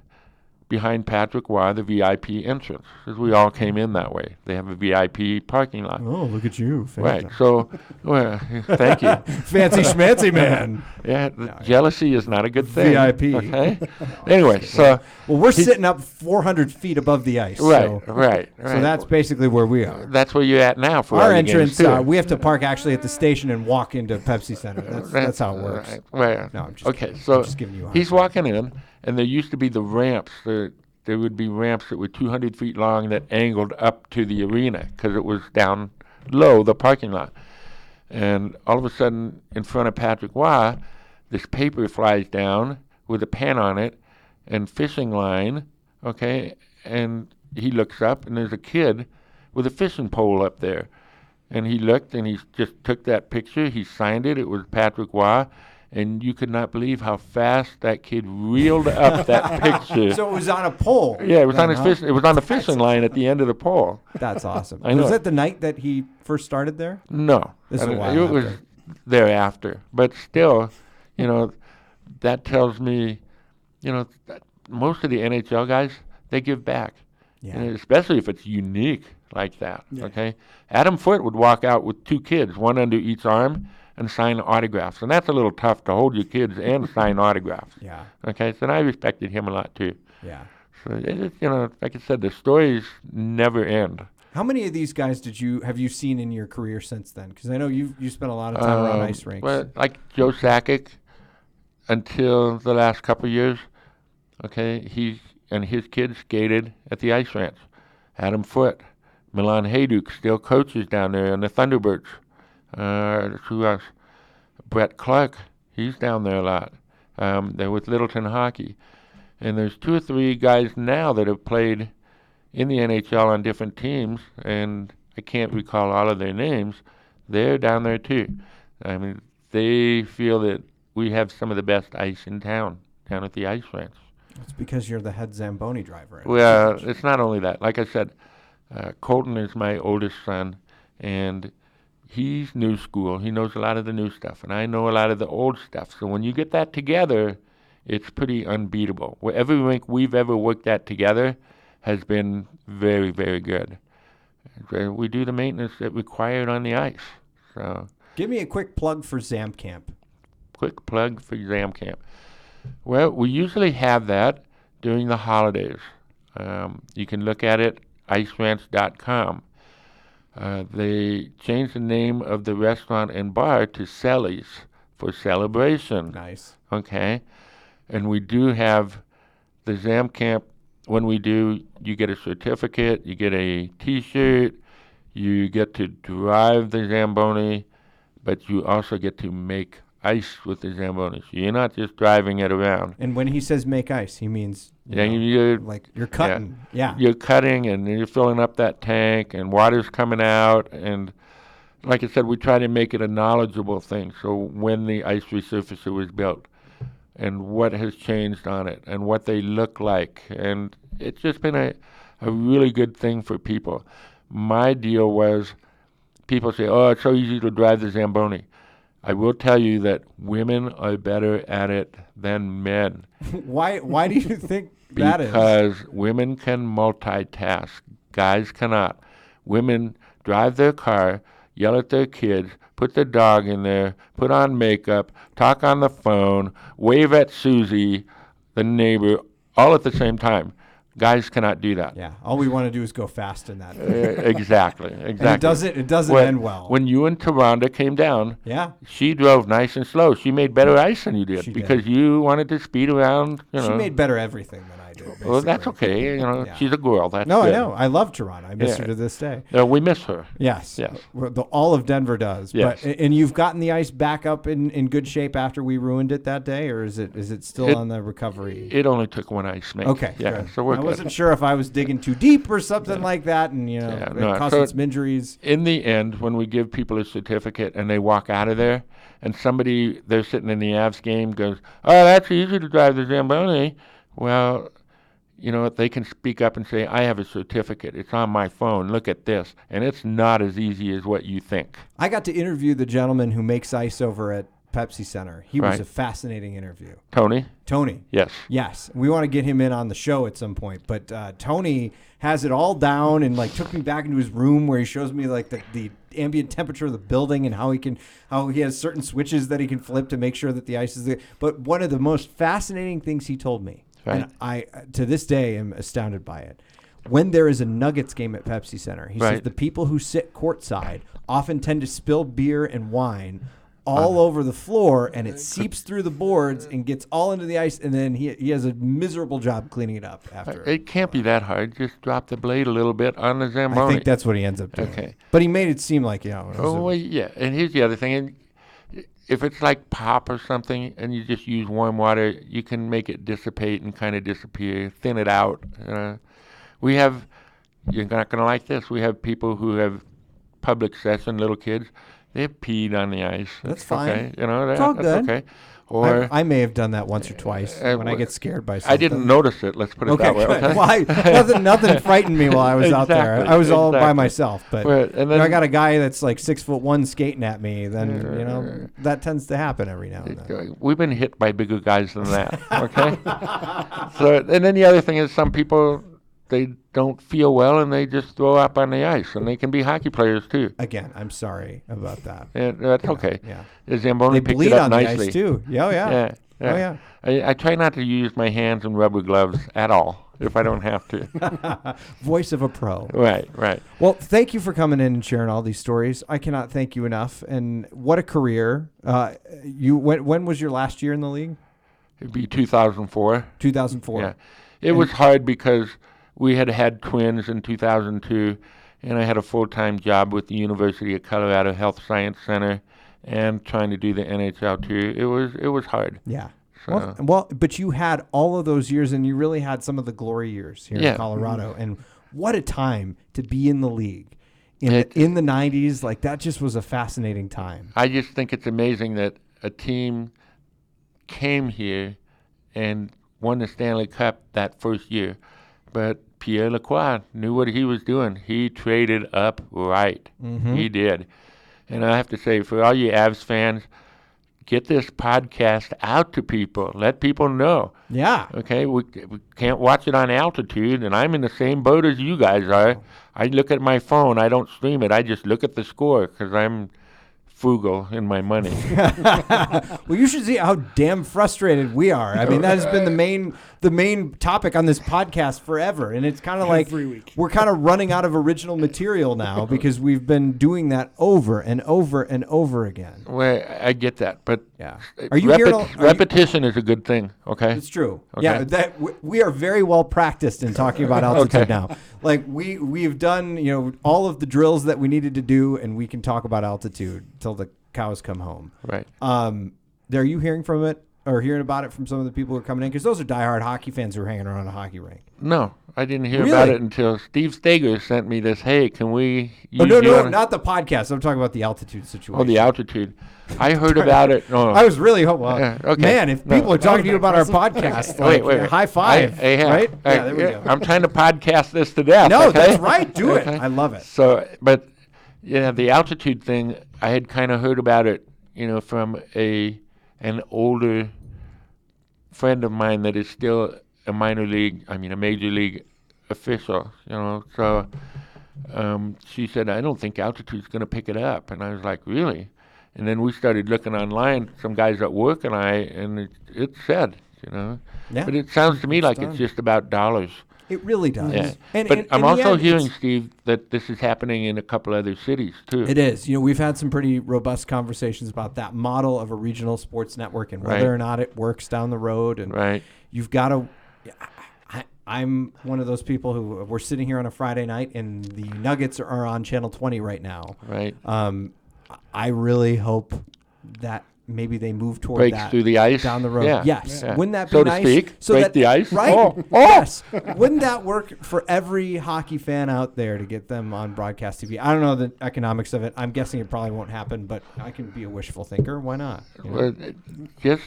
behind Patrick Waugh, the VIP entrance, because we all came in that way. They have a VIP parking lot. Oh, look at you. Right. So, thank you. Fancy schmancy man. Yeah, jealousy is not a good thing. VIP. Okay. Anyway, so. Well, we're sitting up 400 feet above the ice. Right. So that's basically where we are. That's where you're at now for our all entrance. Games too. We have to park actually at the station and walk into Pepsi Center. That's how it works. Right. No, I'm just okay. kidding. So I'm just giving you a he's hard walking in, and there used to be the ramps. There would be ramps that were 200 feet long that angled up to the arena because it was down low, the parking lot. And all of a sudden, in front of Patrick Waugh, this paper flies down with a pen on it and fishing line, okay? And he looks up, and there's a kid with a fishing pole up there. And he looked, and he just took that picture. He signed it. It was Patrick Waugh. And you could not believe how fast that kid reeled up that picture. So it was on a pole. Yeah, it was on his fish. It was on the fishing line at the end of the pole. That's awesome. I know. Was that the night that he first started there? No, This is a I mean, while it was after. thereafter. But still, that tells me, that most of the NHL guys, they give back. Yeah. And especially if it's unique like that. Yeah. Okay, Adam Foote would walk out with two kids, one under each arm, and sign autographs. And that's a little tough to hold your kids and sign autographs. Yeah. Okay, so I respected him a lot too. Yeah. So it, like I said, the stories never end. How many of these guys have you seen in your career since then? Because I know you spent a lot of time around ice rinks. Well, like Joe Sakic, until the last couple of years, okay, he and his kids skated at the ice ranch. Adam Foote, Milan Hajduk still coaches down there in the Thunderbirds. Who else? Brett Clark, he's down there a lot. They're with Littleton Hockey. And there's 2 or 3 guys now that have played in the NHL on different teams, and I can't recall all of their names. They're down there too. I mean, they feel that we have some of the best ice in town, down at the ice ranch. It's because you're the head Zamboni driver. Well, it's not only that. Like I said, Colton is my oldest son, and he's new school. He knows a lot of the new stuff, and I know a lot of the old stuff. So when you get that together, it's pretty unbeatable. Every rink we've ever worked at together has been very, very good. We do the maintenance that required on the ice. So, give me a quick plug for Zam Camp. Quick plug for Zam Camp. Well, we usually have that during the holidays. You can look at it, iceranch.com. They changed the name of the restaurant and bar to Selly's for celebration. Nice. Okay. And we do have the Zam Camp. When we do, you get a certificate, you get a T-shirt, you get to drive the Zamboni, but you also get to make ice with the Zamboni. So you're not just driving it around. And when he says make ice, he means you're cutting. Yeah. You're cutting and you're filling up that tank and water's coming out. And like I said, we try to make it a knowledgeable thing. So when the ice resurfacer was built and what has changed on it and what they look like. And it's just been a really good thing for people. My deal was people say, oh, it's so easy to drive the Zamboni. I will tell you that women are better at it than men. Why do you think that is? Because women can multitask. Guys cannot. Women drive their car. yell at their kids, put their dog in there, put on makeup, talk on the phone, wave at Susie, the neighbor, all at the same time. Guys cannot do that. Yeah, all we want to do is go fast in that. Exactly. And it doesn't end well. When you and Taronda came down, yeah, she drove nice and slow. She made better ice than you did She because did. you wanted to speed around. She made better everything than I did. Well, that's basically. okay. Yeah. She's a girl. That's No, good. I know. I love Toronto. I miss Yeah. her to this day. We miss her. Yes. Yes. Well, all of Denver does. Yes. But, and you've gotten the ice back up in good shape after we ruined it that day, or is it still on the recovery? It only took one ice make. Okay. Yeah. Good. So we're I good. wasn't sure if I was digging too deep or something like that, and it caused some injuries. In the end, when we give people a certificate and they walk out of there, and somebody they're sitting in the Avs game goes, "Oh, that's easy to drive the Zamboni." Well, they can speak up and say, "I have a certificate. It's on my phone. Look at this." And it's not as easy as what you think. I got to interview the gentleman who makes ice over at Pepsi Center. He was Right. a fascinating interview. Tony? Yes. We want to get him in on the show at some point. But Tony has it all down and took me back into his room where he shows me the ambient temperature of the building and how he has certain switches that he can flip to make sure that the ice is there. But one of the most fascinating things he told me, right. and I to this day am astounded by it. When there is a Nuggets game at Pepsi Center, he right. says the people who sit courtside often tend to spill beer and wine all over the floor, and it seeps through the boards and gets all into the ice, and then he has a miserable job cleaning it up after. It can't be that hard. Just drop the blade a little bit on the Zamboni. I think that's what he ends up doing. Okay. But he made it seem like, yeah. And here's the other thing. And if it's like pop or something and you just use warm water, you can make it dissipate and kind of disappear, thin it out. We have, you're not going to like this, we have people who have public session, little kids. They've peed on the ice. That's fine. Okay. It's all That's good. okay. Or I may have done that once or twice when I get scared by something. I didn't notice it. Let's put it that way. Good. Okay. Well, nothing frightened me while I was out there. Exactly, I was all by exactly. myself. But Right, and then- I got a guy that's 6'1" skating at me. Then that tends to happen every now and then. We've been hit by bigger guys than that. Okay. And then the other thing is some people, they don't feel well and they just throw up on the ice, and they can be hockey players too. Again, I'm sorry about that. And that's okay. Yeah. The Zamboni They picked bleed it up on nicely. the ice too. Oh yeah. Yeah. Oh yeah. I try not to use my hands and rubber gloves at all if I don't have to. Voice of a pro. Right. Well, thank you for coming in and sharing all these stories. I cannot thank you enough. And what a career. When was your last year in the league? It'd be 2004. 2004. Yeah. It was hard because we had twins in 2002, and I had a full-time job with the University of Colorado Health Science Center and trying to do the NHL too. It was hard. Yeah. So. Well, but you had all of those years, and you really had some of the glory years here in Colorado. And what a time to be in the league in the 90s. That just was a fascinating time. I just think it's amazing that a team came here and won the Stanley Cup that first year. But Pierre Lacroix knew what he was doing. He traded up right. Mm-hmm. He did. And I have to say, for all you Avs fans, get this podcast out to people. Let people know. Yeah. Okay? We can't watch it on altitude, and I'm in the same boat as you guys are. I look at my phone. I don't stream it. I just look at the score because I'm frugal in my money. Well, you should see how damn frustrated we are. I mean, that has been the main topic on this podcast forever, and it's kind of like Every week. we're kind of running out of original material now because we've been doing that over and over and over again. Well, I get that, but Yeah. Are you here? repetition is a good thing, okay? It's true. Okay. Yeah, we are very well practiced in talking about altitude Okay. now. We've done, all of the drills that we needed to do, and we can talk about altitude till the cows come home. Right. Are you hearing from it or hearing about it from some of the people who are coming in? Because those are diehard hockey fans who are hanging around a hockey rink. No, I didn't hear Really? about it until Steve Staeger sent me this, hey, can we use Oh, no, you on a-" not the podcast. I'm talking about the altitude situation. Oh, the altitude. I heard about it. No. I was really hoping. Yeah, okay. Man, if No. people are talking to you about our podcast, Wait. high five, right? Yeah, there we go. I'm trying to podcast this to death. No, okay? that's right. Do it. Okay. I love it. So, but the altitude thing, I had kind of heard about it, from an older friend of mine that is still a major league official, So she said, I don't think altitude's going to pick it up. And I was like, really? And then we started looking online, some guys at work and it said, Yeah. But it sounds to me like it's just about dollars. It really does. Yeah. But I'm also hearing, Steve, that this is happening in a couple other cities, too. It is. We've had some pretty robust conversations about that model of a regional sports network and whether or not it works down the road. And you've got to... I'm one of those people who we're sitting here on a Friday night and the Nuggets are on Channel 20 right now. Right. I really hope that maybe they move toward breaks that through the ice down the road. Yeah. Yes. Yeah. Wouldn't that be so nice? to speak, So break that, the ice. Right? Oh. Yes. Wouldn't that work for every hockey fan out there to get them on broadcast TV? I don't know the economics of it. I'm guessing it probably won't happen, but I can be a wishful thinker. Why not? Well, just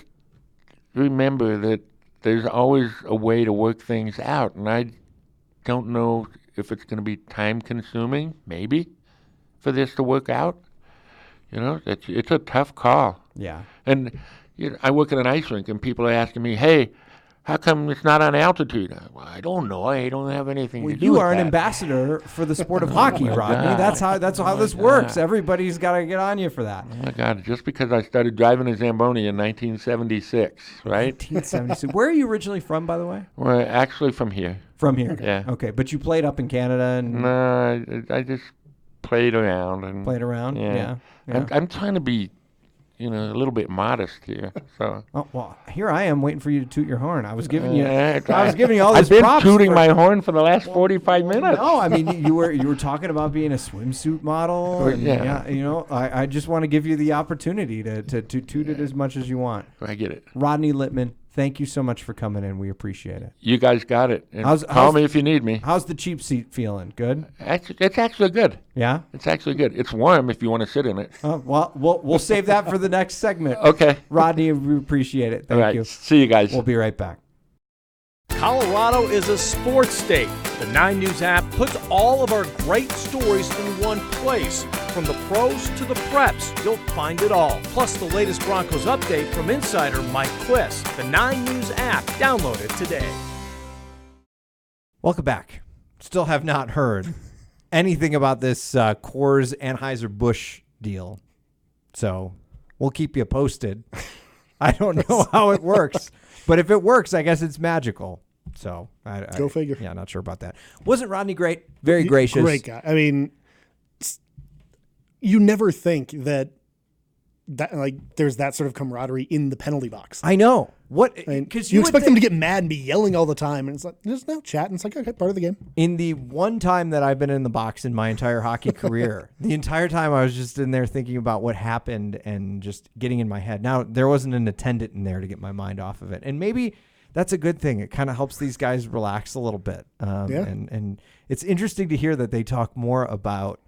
remember that there's always a way to work things out, and I don't know if it's going to be time-consuming, maybe, for this to work out. It's a tough call. Yeah. And I work at an ice rink, and people are asking me, hey, how come it's not on altitude? Well, I don't know. I don't have anything to do you with are an that. ambassador for the sport of hockey, Rodney. God. That's how this works. Everybody's got to get on you for that. Oh, my God. Just because I started driving a Zamboni in 1976, right? 1976. Where are you originally from, by the way? We're actually from here. From here? Yeah. Okay, but you played up in Canada? And No, I just played around. And played around? Yeah. I'm trying to be, a little bit modest here. So. Oh, well, here I am waiting for you to toot your horn. I was giving you all this I've been props tooting my horn for the last 45 minutes. No, I mean you were talking about being a swimsuit model. And, I just want to give you the opportunity to toot it as much as you want. I get it. Rodney Lippman, thank you so much for coming in. We appreciate it. You guys got it. And call me if you need me. How's the cheap seat feeling? Good? It's actually good. Yeah? It's actually good. It's warm if you want to sit in it. Well, we'll save that for the next segment. Okay. Rodney, we appreciate it. Thank you. See you guys. We'll be right back. Colorado is a sports state. The 9 News app puts all of our great stories in one place. From the pros to the preps, you'll find it all. Plus the latest Broncos update from insider Mike Quist. The 9 News app. Download it today. Welcome back. Still have not heard anything about this Coors Anheuser-Busch deal. So we'll keep you posted. I don't know how it works, but if it works, I guess it's magical. So Go figure. Yeah, not sure about that. Wasn't Rodney great? Very gracious. Great guy. I mean, you never think that there's that sort of camaraderie in the penalty box. I know. What? Because you expect them to get mad and be yelling all the time, and it's like there's no chat, and it's like okay, part of the game. In the one time that I've been in the box in my entire hockey career, the entire time I was just in there thinking about what happened and just getting in my head. Now there wasn't an attendant in there to get my mind off of it, and maybe that's a good thing. It kind of helps these guys relax a little bit. And it's interesting to hear that they talk more about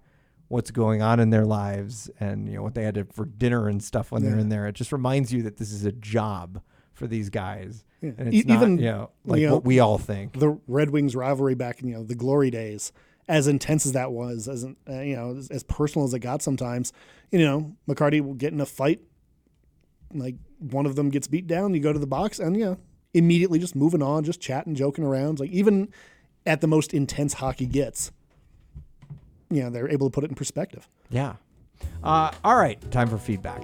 what's going on in their lives and what they had for dinner and stuff when they're in there. It just reminds you that this is a job for these guys. Yeah. And it's even not, what we all think. The Red Wings rivalry back in the glory days, as intense as that was, as personal as it got sometimes, McCarty will get in a fight, like one of them gets beat down, you go to the box and immediately just moving on, just chatting, joking around. Like even at the most intense hockey gets, they're able to put it in perspective. Yeah. All right, time for feedback.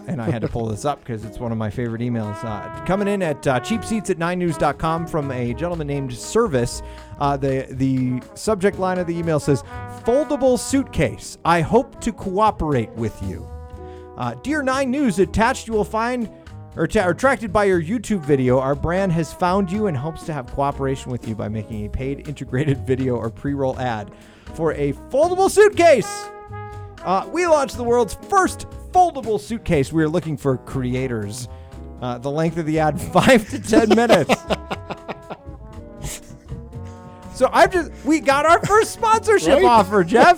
And I had to pull this up because it's one of my favorite emails. Coming in at cheapseats@9news.com from a gentleman named Service. The subject line of the email says, foldable suitcase. I hope to cooperate with you. Dear 9 News, attached you will find, or attracted by your YouTube video, our brand has found you and hopes to have cooperation with you by making a paid integrated video or pre-roll ad for a foldable suitcase. We launched the world's first foldable suitcase. We are looking for creators. The length of the ad, 5 to 10 minutes. So we got our first sponsorship offer, Jeff.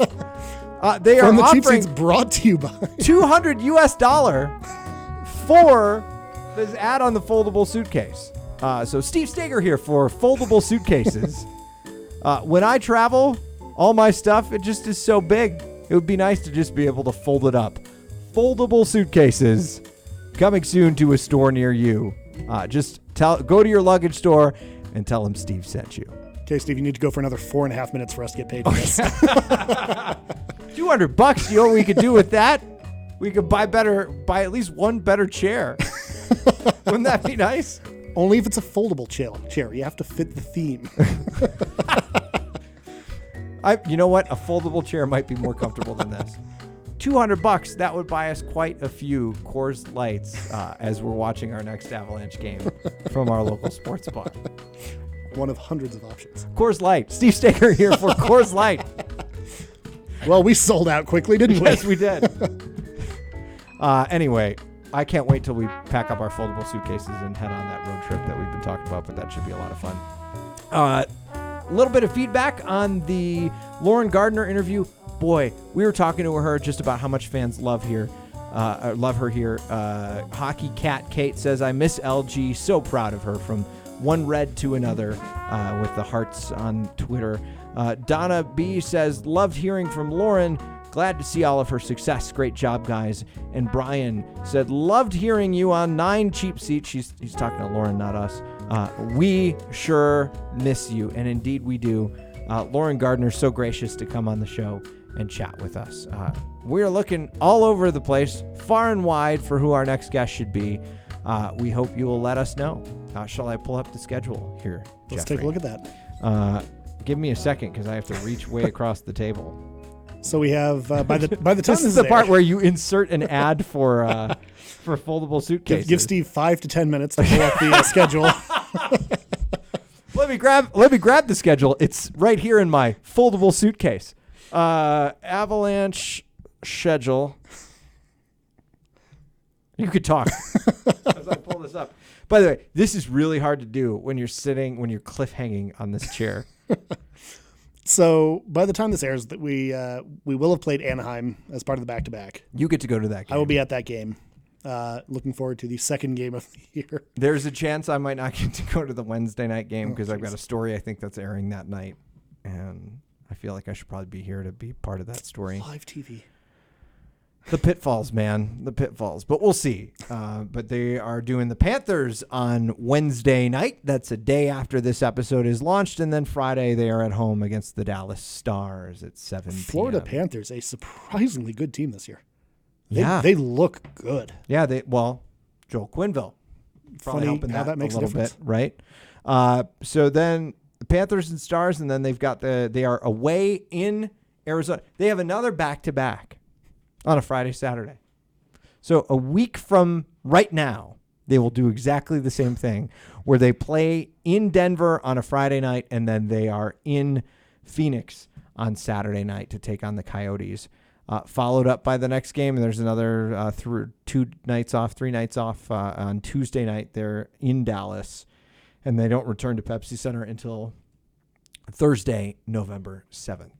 They are From the offering Cheap Seats, brought to you by $200 for this ad on the foldable suitcase. So Steve Staeger here for foldable suitcases. When I travel, all my stuff, it just is so big. It would be nice to just be able to fold it up. Foldable suitcases coming soon to a store near you. Just go to your luggage store and tell them Steve sent you. Okay, Steve, you need to go for another 4.5 minutes for us to get paid for this. $200. You know what we could do with that? We could buy at least one better chair. Wouldn't that be nice? Only if it's a foldable chair. You have to fit the theme. You know what? A foldable chair might be more comfortable than this. $200. That would buy us quite a few Coors Lights as we're watching our next Avalanche game from our local sports bar. One of hundreds of options. Coors Light. Steve Staeger here for Coors Light. Well, we sold out quickly, didn't we? Yes, we did. Anyway, I can't wait till we pack up our foldable suitcases and head on that road trip that we've been talking about, but that should be a lot of fun. A little bit of feedback on the Lauren Gardner interview. Boy, we were talking to her just about how much fans love her here. Hockey Cat Kate says, I miss LG. So proud of her, from one red to another, with the hearts on Twitter. Donna B says, loved hearing from Lauren. Glad to see all of her success. Great job, guys. And Brian said, loved hearing you on 9 Cheap Seats. He's talking to Lauren, not us. We sure miss you. And indeed we do. Lauren Gardner, so gracious to come on the show and chat with us. We're looking all over the place, far and wide, for who our next guest should be. We hope you will let us know. Shall I pull up the schedule here, Let's Jeffrey? take a look at that. Give me a second, because I have to reach way across the table. So we have by the time This is the part where you insert an ad for foldable suitcases. give Steve 5 to 10 minutes to pull up the schedule. Let me grab the schedule. It's right here in my foldable suitcase. Avalanche schedule. You could talk as I pull this up. By the way, this is really hard to do when you're cliffhanging on this chair. So by the time this airs, that we will have played Anaheim as part of the back-to-back. You get to go to that game. I will be at that game. Looking forward to the second game of the year. There's a chance I might not get to go to the Wednesday night game because I've got a story I think that's airing that night, and I feel like I should probably be here to be part of that story. Live TV. The pitfalls, man. The pitfalls. But we'll see. But they are doing the Panthers on Wednesday night. That's a day after this episode is launched. And then Friday, they are at home against the Dallas Stars at 7 p.m. Florida Panthers, a surprisingly good team this year. They look good. Yeah, Joel Quenneville. Probably Funny helping how that makes a a little difference. bit, right? So then the Panthers and Stars, and then they are away in Arizona. They have another back-to-back on a Friday, Saturday. So a week from right now, they will do exactly the same thing, where they play in Denver on a Friday night, and then they are in Phoenix on Saturday night to take on the Coyotes. Followed up by the next game, and there's another 3 nights off on Tuesday night. They're in Dallas, and they don't return to Pepsi Center until Thursday, November 7th.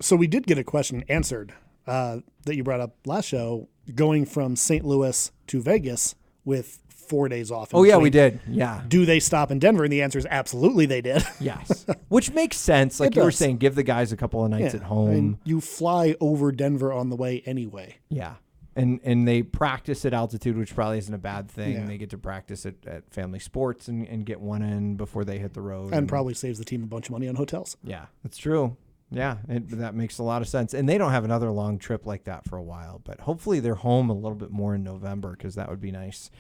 So we did get a question answered that you brought up last show, going from St. Louis to Vegas with 4 days off. Oh, yeah, we did. Yeah. Do they stop in Denver? And the answer is absolutely they did. Yes. Which makes sense. Like you were saying, give the guys a couple of nights at home. I mean, you fly over Denver on the way anyway. Yeah. And they practice at altitude, which probably isn't a bad thing. Yeah. They get to practice at family sports and get one in before they hit the road. And probably saves the team a bunch of money on hotels. Yeah, that's true. Yeah, that makes a lot of sense. And they don't have another long trip like that for a while. But hopefully they're home a little bit more in November, because that would be nice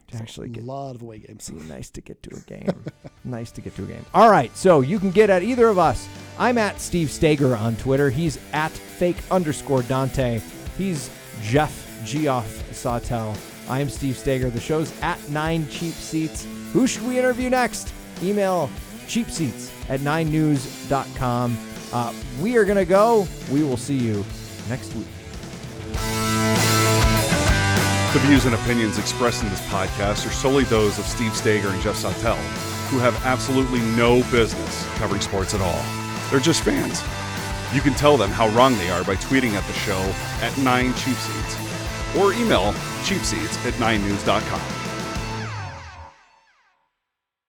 to actually get a lot of away games. Nice to get to a game. Nice to get to a game. All right, so you can get at either of us. I'm at Steve Staeger on Twitter. He's at @fake_Dante. He's Geoff Sawtell. I'm Steve Staeger. The show's at 9 Cheap Seats. Who should we interview next? Email cheapseats@9news.com. We are going to go. We will see you next week. The views and opinions expressed in this podcast are solely those of Steve Staeger and Geoff Sawtell, who have absolutely no business covering sports at all. They're just fans. You can tell them how wrong they are by tweeting at the show at 9cheapseats or email cheapseats@9news.com.